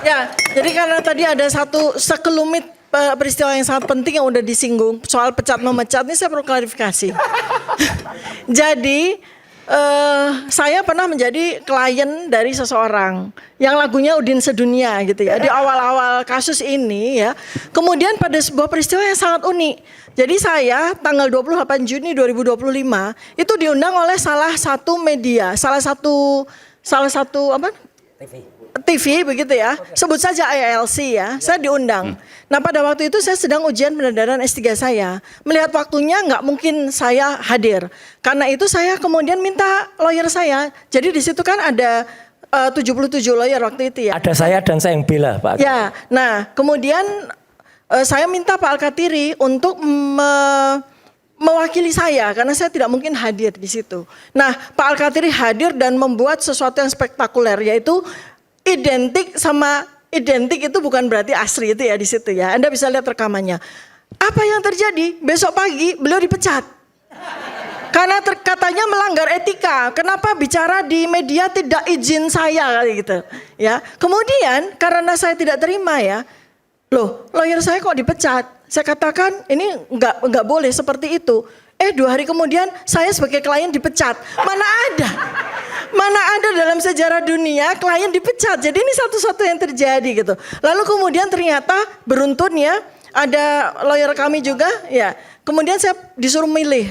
Ya, jadi karena tadi ada satu sekelumit peristiwa yang sangat penting yang udah disinggung soal pecat memecat, ini saya perlu klarifikasi. Jadi saya pernah menjadi klien dari seseorang yang lagunya Udin Sedunia gitu ya di awal-awal kasus ini ya. Kemudian pada sebuah peristiwa yang sangat unik. Jadi saya tanggal 28 Juni 2025 itu diundang oleh salah satu media, salah satu apa? TV begitu ya, sebut saja ILC ya, saya diundang. Nah pada waktu itu saya sedang ujian penerbaan S3 saya, melihat waktunya nggak mungkin saya hadir. Karena itu saya kemudian minta lawyer saya, jadi di situ kan ada 77 lawyer waktu itu ya. Ada saya dan saya yang bela Pak. Ya, nah kemudian saya minta Pak Al-Katiri untuk mewakili saya karena saya tidak mungkin hadir di situ. Nah Pak Al-Katiri hadir dan membuat sesuatu yang spektakuler yaitu identik sama identik itu bukan berarti asli itu ya di situ ya. Anda bisa lihat rekamannya. Apa yang terjadi? Besok pagi beliau dipecat. Karena katanya melanggar etika. Kenapa bicara di media tidak izin saya gitu ya. Kemudian karena saya tidak terima ya. Loh, lawyer saya kok dipecat? Saya katakan ini enggak boleh seperti itu. 2 hari kemudian saya sebagai klien dipecat. Mana ada dalam sejarah dunia klien dipecat. Jadi ini satu-satu yang terjadi gitu. Lalu kemudian ternyata beruntun ya, ada lawyer kami juga ya. Kemudian saya disuruh milih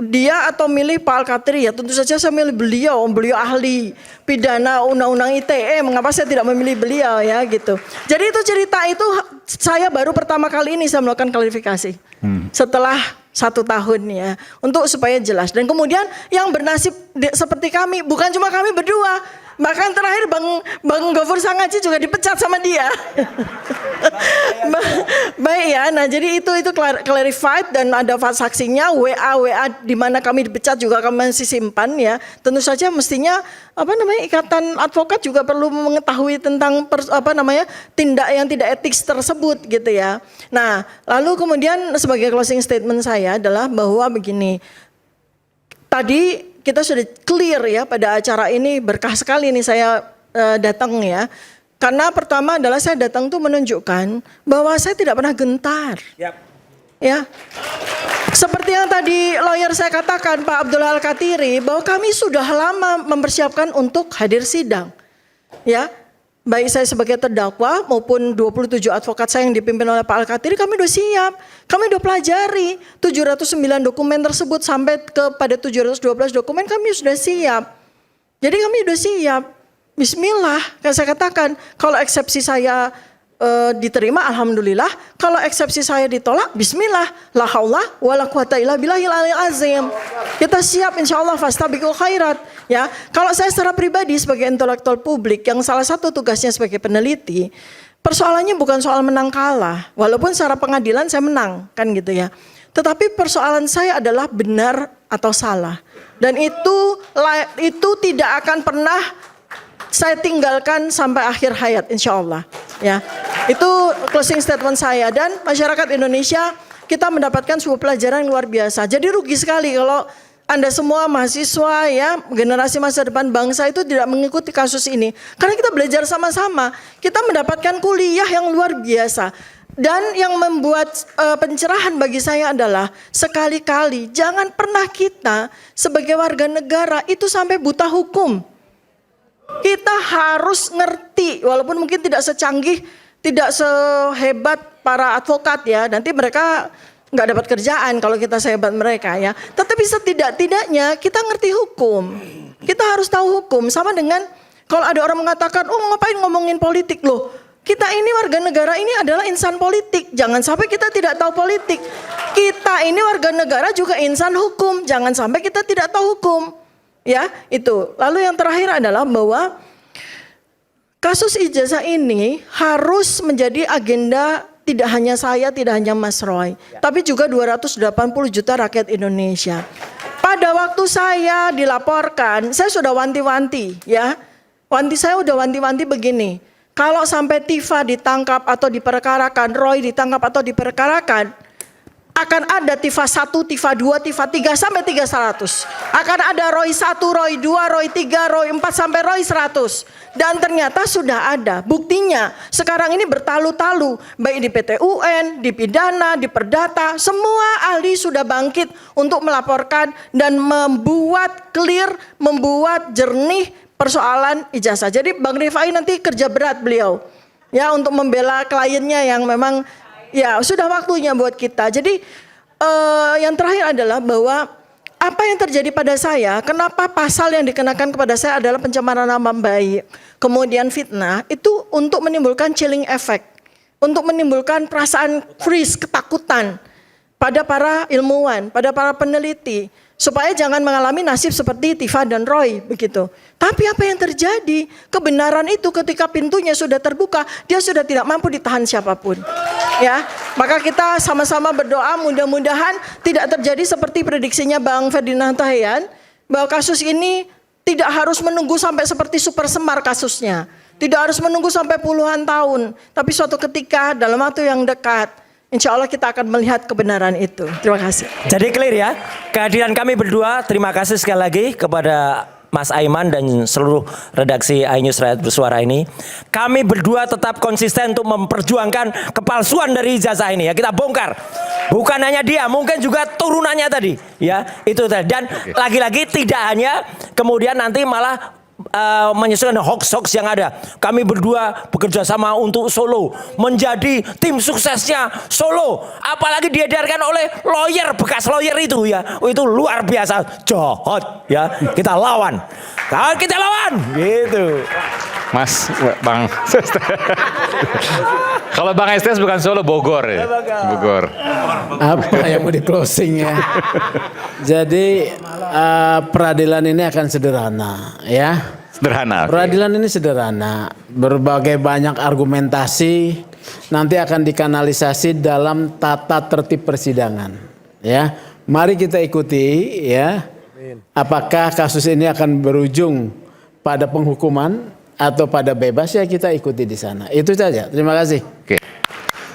dia atau milih Pak Al-Katiri ya. Tentu saja saya milih beliau ahli pidana undang-undang ITE. Mengapa saya tidak memilih beliau ya gitu. Jadi itu cerita itu saya baru pertama kali ini saya melakukan klarifikasi. Setelah 1 tahun ya, untuk supaya jelas. Dan kemudian yang bernasib seperti kami, bukan cuma kami berdua, bahkan terakhir Bang Gofur Sangaji juga dipecat sama dia. Baik ya, nah jadi itu clarified dan ada saksinya, WA di mana kami dipecat juga kami masih simpan ya. Tentu saja mestinya ikatan advokat juga perlu mengetahui tentang tindak yang tidak etis tersebut gitu ya. Nah, lalu kemudian sebagai closing statement saya adalah bahwa begini. Tadi kita sudah clear ya pada acara ini, berkah sekali nih saya datang ya. Karena pertama adalah saya datang tuh menunjukkan bahwa saya tidak pernah gentar. Yep. Ya. Seperti yang tadi lawyer saya katakan Pak Abdullah Al-Katiri bahwa kami sudah lama mempersiapkan untuk hadir sidang. Ya. Baik saya sebagai terdakwa maupun 27 advokat saya yang dipimpin oleh Pak Al-Katiri, kami sudah siap. Kami sudah pelajari 709 dokumen tersebut sampai kepada 712 dokumen kami sudah siap. Jadi kami sudah siap. Bismillah, kan saya katakan kalau eksepsi saya diterima alhamdulillah, kalau eksepsi saya ditolak bismillah, la haula wala quwata illa billahil aliyil azim. Kita siap insyaallah fastabiqul khairat ya. Kalau saya secara pribadi sebagai intelektual publik yang salah satu tugasnya sebagai peneliti, persoalannya bukan soal menang kalah, walaupun secara pengadilan saya menang kan gitu ya. Tetapi persoalan saya adalah benar atau salah. Dan itu tidak akan pernah saya tinggalkan sampai akhir hayat insya Allah ya. Itu closing statement saya. Dan masyarakat Indonesia kita mendapatkan sebuah pelajaran yang luar biasa. Jadi rugi sekali kalau Anda semua mahasiswa ya, generasi masa depan bangsa itu tidak mengikuti kasus ini. Karena kita belajar sama-sama, kita mendapatkan kuliah yang luar biasa. Dan yang membuat pencerahan bagi saya adalah sekali-kali jangan pernah kita sebagai warga negara itu sampai buta hukum. Kita harus ngerti, walaupun mungkin tidak secanggih, tidak sehebat para advokat ya. Nanti mereka nggak dapat kerjaan kalau kita sehebat mereka ya. Tetapi setidak-tidaknya kita ngerti hukum. Kita harus tahu hukum. Sama dengan kalau ada orang mengatakan, oh ngapain ngomongin politik loh. Kita ini warga negara ini adalah insan politik. Jangan sampai kita tidak tahu politik. Kita ini warga negara juga insan hukum. Jangan sampai kita tidak tahu hukum. Ya, itu. Lalu yang terakhir adalah bahwa kasus ijazah ini harus menjadi agenda tidak hanya saya, tidak hanya Mas Roy, tapi juga 280 juta rakyat Indonesia. Pada waktu saya dilaporkan, saya sudah wanti-wanti ya. Saya udah wanti-wanti begini. Kalau sampai Tifa ditangkap atau diperkarakan, Roy ditangkap atau diperkarakan, akan ada TIFA 1, TIFA 2, TIFA 3 sampai 300. Akan ada ROI 1, ROI 2, ROI 3, ROI 4 sampai ROI 100. Dan ternyata sudah ada buktinya. Sekarang ini bertalu-talu, baik di PT UN, di pidana, di perdata, semua ahli sudah bangkit untuk melaporkan dan membuat clear, membuat jernih persoalan ijazah. Jadi Bang Rifai nanti kerja berat beliau ya untuk membela kliennya yang memang ya sudah waktunya buat kita. Jadi yang terakhir adalah bahwa apa yang terjadi pada saya, kenapa pasal yang dikenakan kepada saya adalah pencemaran nama baik, kemudian fitnah, itu untuk menimbulkan chilling effect, untuk menimbulkan perasaan freeze, ketakutan pada para ilmuwan, pada para peneliti, supaya jangan mengalami nasib seperti Tifa dan Roy begitu. Tapi apa yang terjadi? Kebenaran itu ketika pintunya sudah terbuka, dia sudah tidak mampu ditahan siapapun. Ya, maka kita sama-sama berdoa mudah-mudahan tidak terjadi seperti prediksinya Bang Ferdinand Tahian, bahwa kasus ini tidak harus menunggu sampai seperti Super Semar kasusnya. Tidak harus menunggu sampai puluhan tahun, tapi suatu ketika dalam waktu yang dekat, insya Allah kita akan melihat kebenaran itu. Terima kasih. Jadi clear ya, kehadiran kami berdua, terima kasih sekali lagi kepada Mas Aiman dan seluruh redaksi iNews Rakyat Bersuara ini. Kami berdua tetap konsisten untuk memperjuangkan kepalsuan dari ijazah ini ya, kita bongkar. Bukan hanya dia, mungkin juga turunannya tadi ya, itu tadi. Dan lagi-lagi tidak hanya kemudian nanti malah menyesuaikan hoax-hoax yang ada. Kami berdua bekerja sama untuk Solo menjadi tim suksesnya Solo. Apalagi diedarkan oleh lawyer, bekas lawyer itu ya. Itu luar biasa jahat ya. Kita lawan. Kita lawan gitu. Mas, Bang. Kalau Bang Estes bukan Solo, Bogor ya. Bogor. Apa yang mau di closing ya? Jadi peradilan ini akan sederhana ya. Sederhana. Okay. Peradilan ini sederhana. Berbagai banyak argumentasi nanti akan dikanalisasi dalam tata tertib persidangan. Ya, mari kita ikuti ya. Apakah kasus ini akan berujung pada penghukuman atau pada bebas, ya kita ikuti di sana. Itu saja. Terima kasih. Oke.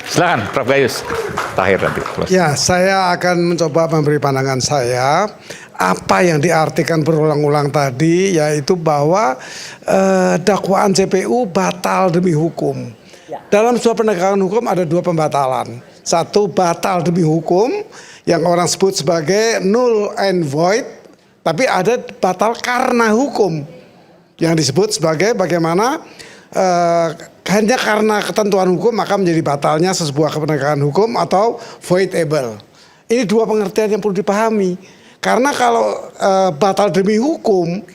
Silakan Prof Gayus. Terakhir nanti. Ya, saya akan mencoba memberi pandangan saya. Apa yang diartikan berulang-ulang tadi, yaitu bahwa dakwaan JPU batal demi hukum. Dalam sebuah penegakan hukum ada dua pembatalan. Satu, batal demi hukum yang orang sebut sebagai null and void. Tapi ada batal karena hukum yang disebut sebagai bagaimana hanya karena ketentuan hukum maka menjadi batalnya sebuah penegakan hukum atau voidable. Ini dua pengertian yang perlu dipahami. Karena kalau batal demi hukum,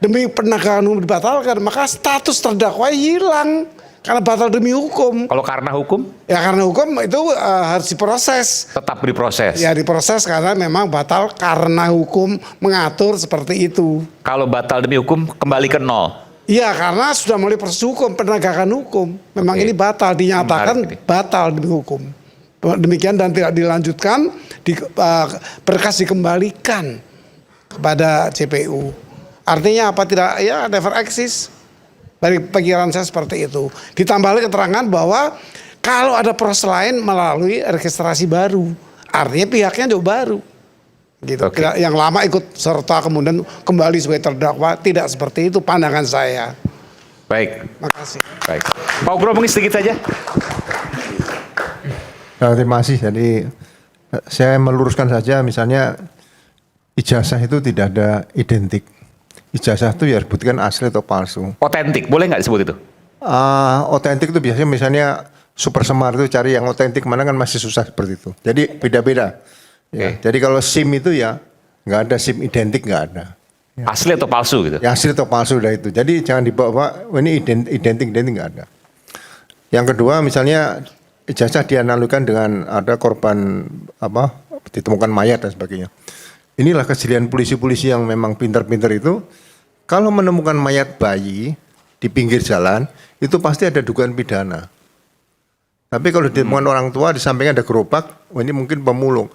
demi penegakan hukum dibatalkan, maka status terdakwa hilang karena batal demi hukum. Kalau karena hukum? Ya karena hukum itu harus diproses. Tetap diproses. Ya diproses karena memang batal karena hukum mengatur seperti itu. Kalau batal demi hukum kembali ke nol. Iya, karena sudah mulai proses hukum, penegakan hukum. Memang ini batal, dinyatakan batal demi hukum. Demikian dan tidak dilanjutkan, berkas dikembalikan kepada JPU. Artinya apa? Tidak, ya never exist. Dari pikiran saya seperti itu. Ditambah lagi keterangan bahwa kalau ada proses lain melalui registrasi baru, artinya pihaknya juga baru. Gitu. Okay. Yang lama ikut serta kemudian kembali sebagai terdakwa, tidak seperti itu pandangan saya. Baik. Makasih. Baik. Pak Ugro mungkin sedikit saja. Terima kasih. Jadi saya meluruskan saja, misalnya ijazah itu tidak ada identik. Ijazah itu ya buktikan asli atau palsu. Otentik, boleh nggak disebut itu? Otentik itu biasanya misalnya Super Semar itu cari yang otentik mana kan masih susah seperti itu. Jadi beda-beda. Ya, jadi kalau SIM itu ya nggak ada SIM identik, nggak ada. Ya. Asli atau palsu gitu? Ya asli atau palsu udah itu. Jadi jangan dibawa ini identik nggak ada. Yang kedua misalnya ijazah dianalogikan dengan ada korban apa ditemukan mayat dan sebagainya. Inilah kejelian polisi-polisi yang memang pintar-pintar itu. Kalau menemukan mayat bayi di pinggir jalan itu pasti ada dugaan pidana. Tapi kalau ditemukan orang tua di sampingnya ada gerobak, ini mungkin pemulung.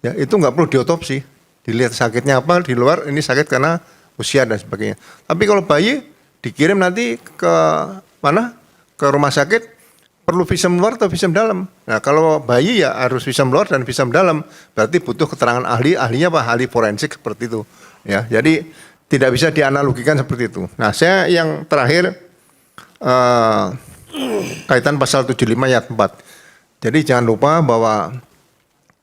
Ya itu nggak perlu diotopsi, dilihat sakitnya apa di luar, ini sakit karena usia dan sebagainya. Tapi kalau bayi dikirim nanti ke mana? Ke rumah sakit, perlu visum luar atau visum dalam. Nah kalau bayi ya harus visum luar dan visum dalam. Berarti butuh keterangan ahli, ahlinya apa? Ahli forensik seperti itu. Ya, jadi tidak bisa dianalogikan seperti itu. Nah saya yang terakhir kaitan pasal 75 ayat 4. Jadi jangan lupa bahwa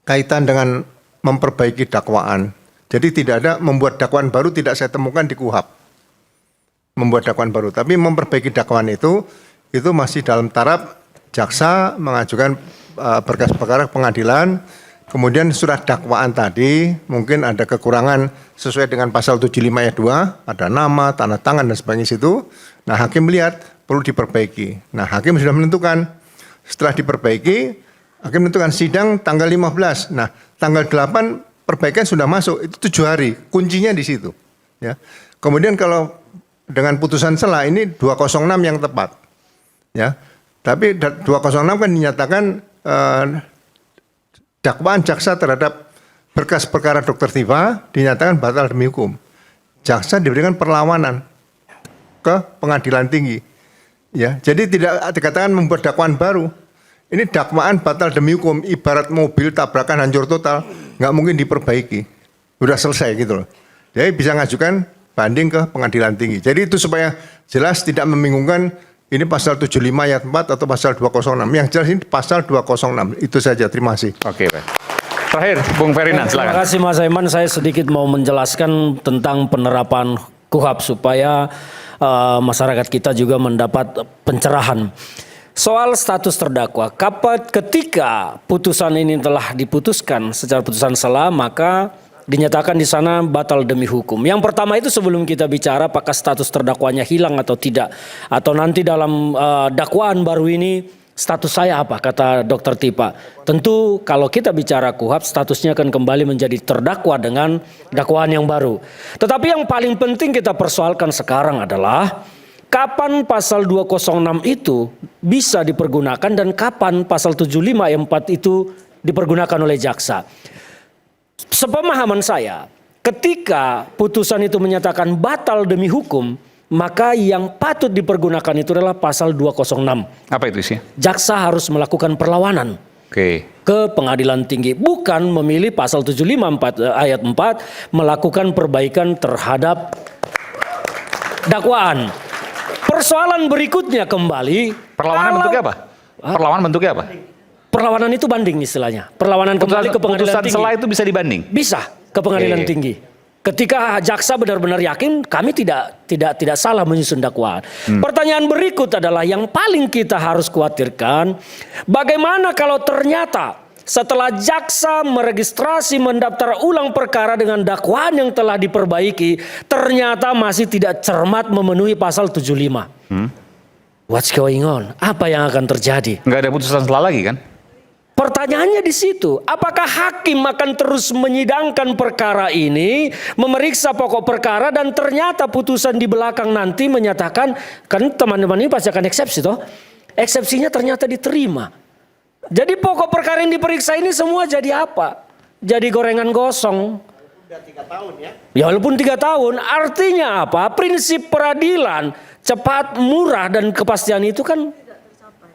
kaitan dengan memperbaiki dakwaan. Jadi tidak ada membuat dakwaan baru, tidak saya temukan di KUHAP. Membuat dakwaan baru, tapi memperbaiki dakwaan itu masih dalam taraf jaksa mengajukan berkas perkara pengadilan, kemudian surat dakwaan tadi mungkin ada kekurangan sesuai dengan pasal 75 ayat 2, ada nama, tanda tangan dan sebagainya situ. Nah hakim melihat perlu diperbaiki. Nah hakim sudah menentukan, setelah diperbaiki, hakim menentukan sidang tanggal 15. Nah tanggal 8 perbaikan sudah masuk, itu 7 hari, kuncinya di situ. Ya. Kemudian kalau dengan putusan sela ini 206 yang tepat. Ya. Tapi 206 kan dinyatakan dakwaan jaksa terhadap berkas perkara Dr. Tifa dinyatakan batal demi hukum. Jaksa diberikan perlawanan ke pengadilan tinggi. Ya, jadi tidak dikatakan membuat dakwaan baru. Ini dakwaan batal demi hukum, ibarat mobil tabrakan hancur total, nggak mungkin diperbaiki. Udah selesai gitu loh. Jadi bisa ngajukan banding ke pengadilan tinggi. Jadi itu supaya jelas tidak membingungkan ini pasal 75 ayat 4 atau pasal 206. Yang jelas ini pasal 206. Itu saja, terima kasih. Oke, Pak. Terakhir, Bung Ferdinand, Terima silakan. kasih Mas Aiman. Saya sedikit mau menjelaskan tentang penerapan KUHAP supaya masyarakat kita juga mendapat pencerahan. Soal status terdakwa, ketika putusan ini telah diputuskan secara putusan sela, maka dinyatakan di sana batal demi hukum. Yang pertama itu sebelum kita bicara apakah status terdakwanya hilang atau tidak, atau nanti dalam dakwaan baru ini status saya apa, kata Dr. Tifa. Tentu kalau kita bicara KUHAP statusnya akan kembali menjadi terdakwa dengan dakwaan yang baru. Tetapi yang paling penting kita persoalkan sekarang adalah kapan pasal 206 itu bisa dipergunakan dan kapan pasal 75 ayat 4 itu dipergunakan oleh jaksa. Sepemahaman saya, ketika putusan itu menyatakan batal demi hukum, maka yang patut dipergunakan itu adalah pasal 206. Apa itu isinya? Jaksa harus melakukan perlawanan Oke. ke pengadilan tinggi, bukan memilih pasal 75 ayat 4 melakukan perbaikan terhadap dakwaan. Persoalan berikutnya kembali, Perlawanan bentuknya apa? Perlawanan bentuknya apa? perlawanan itu banding istilahnya. Perlawanan kembali ke pengadilan Putusan tinggi. sela itu bisa dibanding? Bisa ke pengadilan Oke. tinggi. Ketika jaksa benar-benar yakin kami tidak salah menyusun dakwaan. Pertanyaan berikut adalah yang paling kita harus khawatirkan, bagaimana kalau ternyata setelah jaksa meregistrasi mendaftar ulang perkara dengan dakwaan yang telah diperbaiki, ternyata masih tidak cermat memenuhi pasal 75. What's going on? Apa yang akan terjadi? Nggak ada putusan sela lagi kan? Pertanyaannya di situ, apakah hakim akan terus menyidangkan perkara ini, memeriksa pokok perkara dan ternyata putusan di belakang nanti menyatakan, kan teman-teman ini pasti akan eksepsi toh? Eksepsinya ternyata diterima. Jadi pokok perkara yang diperiksa ini semua jadi apa? Jadi gorengan gosong. Ya walaupun 3 tahun, artinya apa? Prinsip peradilan cepat, murah dan kepastian itu kan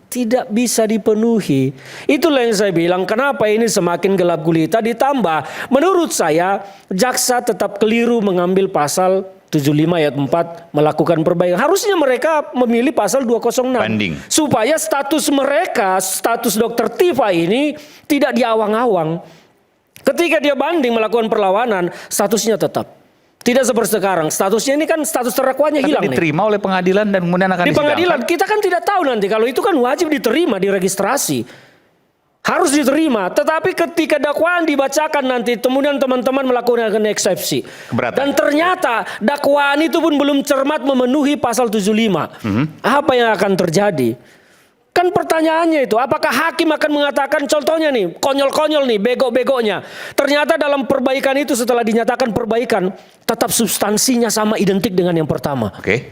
tidak bisa dipenuhi. Itulah yang saya bilang kenapa ini semakin gelap gulita, ditambah menurut saya jaksa tetap keliru mengambil pasal 75 ayat 4 melakukan perbaikan. Harusnya mereka memilih pasal 206. Banding. Supaya status mereka, status Dr. Tifa ini tidak diawang-awang. Ketika dia banding melakukan perlawanan, statusnya tetap. Tidak seperti sekarang, statusnya ini kan status terdakwanya Tapi hilang nih. diterima oleh pengadilan dan kemudian akan Di pengadilan disidangkan. kita kan tidak tahu nanti, kalau itu kan wajib diterima, diregistrasi. Harus diterima, tetapi ketika dakwaan dibacakan nanti kemudian teman-teman melakukan eksepsi. Keberatan. Dan ternyata dakwaan itu pun belum cermat memenuhi pasal 75. Apa yang akan terjadi? Kan pertanyaannya itu, apakah hakim akan mengatakan contohnya nih, konyol-konyol nih, bego-begonya. Ternyata dalam perbaikan itu setelah dinyatakan perbaikan, tetap substansinya sama identik dengan yang pertama. Oke.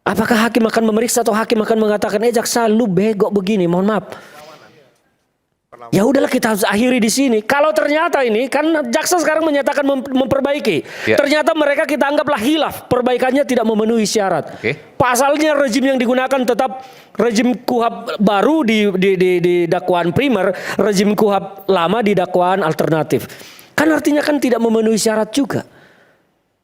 Apakah hakim akan memeriksa atau hakim akan mengatakan, jaksa lu bego begini, mohon maaf. Ya udahlah kita harus akhiri di sini. Kalau ternyata ini kan jaksa sekarang menyatakan memperbaiki. Ya. Ternyata mereka kita anggaplah hilaf, perbaikannya tidak memenuhi syarat. Oke. Pasalnya rezim yang digunakan tetap rezim KUHP baru di dakwaan primer, rezim KUHP lama di dakwaan alternatif. Kan artinya kan tidak memenuhi syarat juga.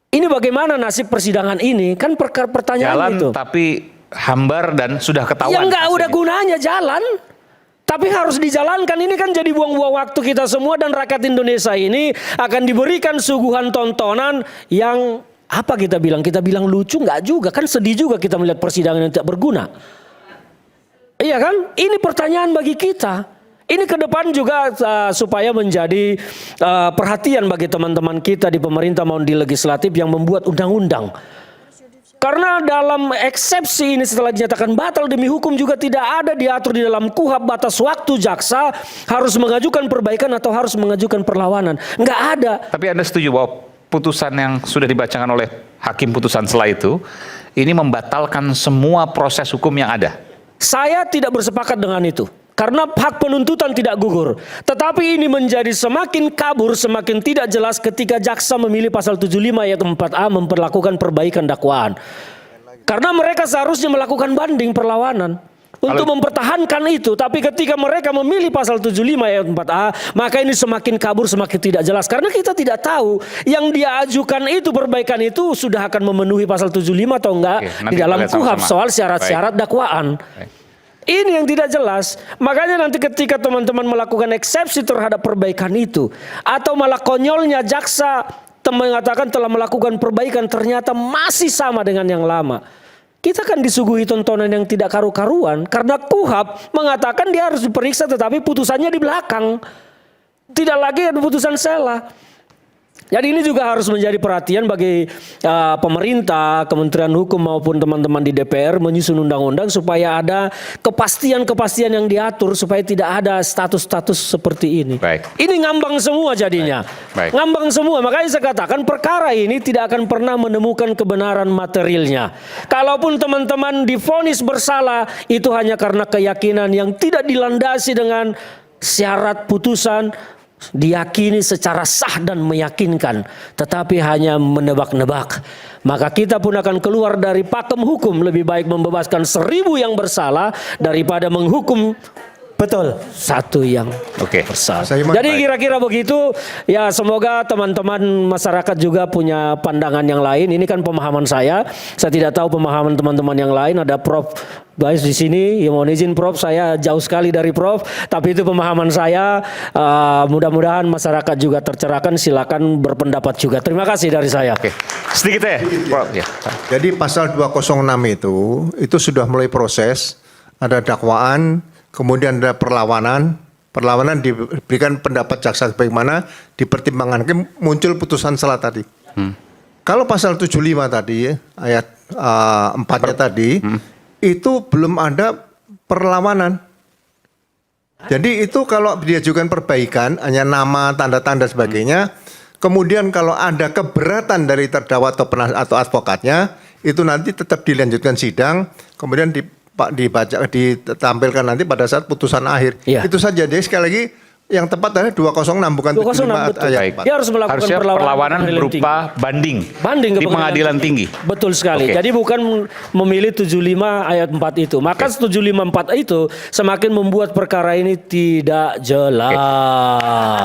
Ini bagaimana nasib persidangan ini? Kan pertanyaan Jalan itu. tapi hambar dan sudah ketahuan. Ya nggak udah hasilnya. gunanya jalan. Tapi harus dijalankan. Ini kan jadi buang-buang waktu kita semua dan rakyat Indonesia ini akan diberikan suguhan tontonan yang apa kita bilang? Kita bilang lucu nggak juga? Kan sedih juga kita melihat persidangan yang tidak berguna. Iya kan? Ini pertanyaan bagi kita. Ini ke depan juga supaya menjadi perhatian bagi teman-teman kita di pemerintah maupun di legislatif yang membuat undang-undang. Karena dalam eksepsi ini setelah dinyatakan batal demi hukum juga tidak ada diatur di dalam KUHP batas waktu jaksa harus mengajukan perbaikan atau harus mengajukan perlawanan. Nggak ada. Tapi Anda setuju bahwa putusan yang sudah dibacakan oleh hakim putusan setelah itu ini membatalkan semua proses hukum yang ada? Saya tidak bersepakat dengan itu. Karena hak penuntutan tidak gugur. Tetapi ini menjadi semakin kabur, semakin tidak jelas ketika jaksa memilih pasal 75 ayat 4A memperlakukan perbaikan dakwaan. Karena mereka seharusnya melakukan banding perlawanan untuk mempertahankan itu. Tapi ketika mereka memilih pasal 75 ayat 4A, maka ini semakin kabur, semakin tidak jelas. Karena kita tidak tahu yang dia ajukan itu, perbaikan itu sudah akan memenuhi pasal 75 atau enggak. Oke, nanti di dalam kita lihat KUHP sama-sama. soal syarat-syarat dakwaan. Baik. Ini yang tidak jelas. Makanya nanti ketika teman-teman melakukan eksepsi terhadap perbaikan itu, atau malah konyolnya jaksa mengatakan telah melakukan perbaikan ternyata masih sama dengan yang lama, kita kan disuguhi tontonan yang tidak karu-karuan. Karena KUHP mengatakan dia harus diperiksa tetapi putusannya di belakang. Tidak lagi ada putusan sela. Jadi ini juga harus menjadi perhatian bagi pemerintah, Kementerian Hukum maupun teman-teman di DPR menyusun undang-undang supaya ada kepastian-kepastian yang diatur supaya tidak ada status-status seperti ini. Baik. Ini ngambang semua jadinya. Baik. Ngambang semua. Makanya saya katakan perkara ini tidak akan pernah menemukan kebenaran materialnya. Kalaupun teman-teman divonis bersalah itu hanya karena keyakinan yang tidak dilandasi dengan syarat putusan, diyakini secara sah dan meyakinkan, tetapi hanya menebak-nebak, maka kita pun akan keluar dari pakem hukum. Lebih baik membebaskan 1000 yang bersalah daripada menghukum Betul. satu yang Oke. bersalah. Saya Jadi kira-kira begitu. Ya semoga teman-teman masyarakat juga punya pandangan yang lain. Ini kan pemahaman saya. Saya tidak tahu pemahaman teman-teman yang lain. Ada Prof guys di sini. Ya mohon izin Prof, saya jauh sekali dari Prof. Tapi itu pemahaman saya. Mudah-mudahan masyarakat juga tercerahkan. Silakan berpendapat juga. Terima kasih dari saya. Oke. Sedikit ya, Prof. Ya. Jadi pasal 206 itu sudah mulai proses, ada dakwaan, kemudian ada perlawanan. Perlawanan diberikan pendapat jaksa bagaimana, dipertimbangkan, muncul putusan sela tadi. Kalau pasal 75 tadi, ayat 4-nya tadi, itu belum ada perlawanan. Jadi itu kalau diajukan perbaikan, hanya nama, tanda-tanda sebagainya, kemudian kalau ada keberatan dari terdakwa atau advokatnya, itu nanti tetap dilanjutkan sidang, kemudian ditampilkan nanti pada saat putusan akhir. Iya. Itu saja. Jadi sekali lagi yang tepat adalah 206 bukan 206 75 betul. ayat Baik. 4. Dia harus melakukan Harusnya perlawanan pengadilan berupa banding. Banding ke di pengadilan tinggi. Betul sekali. Oke. Jadi bukan memilih 75 ayat 4 itu. Maka 754 itu semakin membuat perkara ini tidak jelas.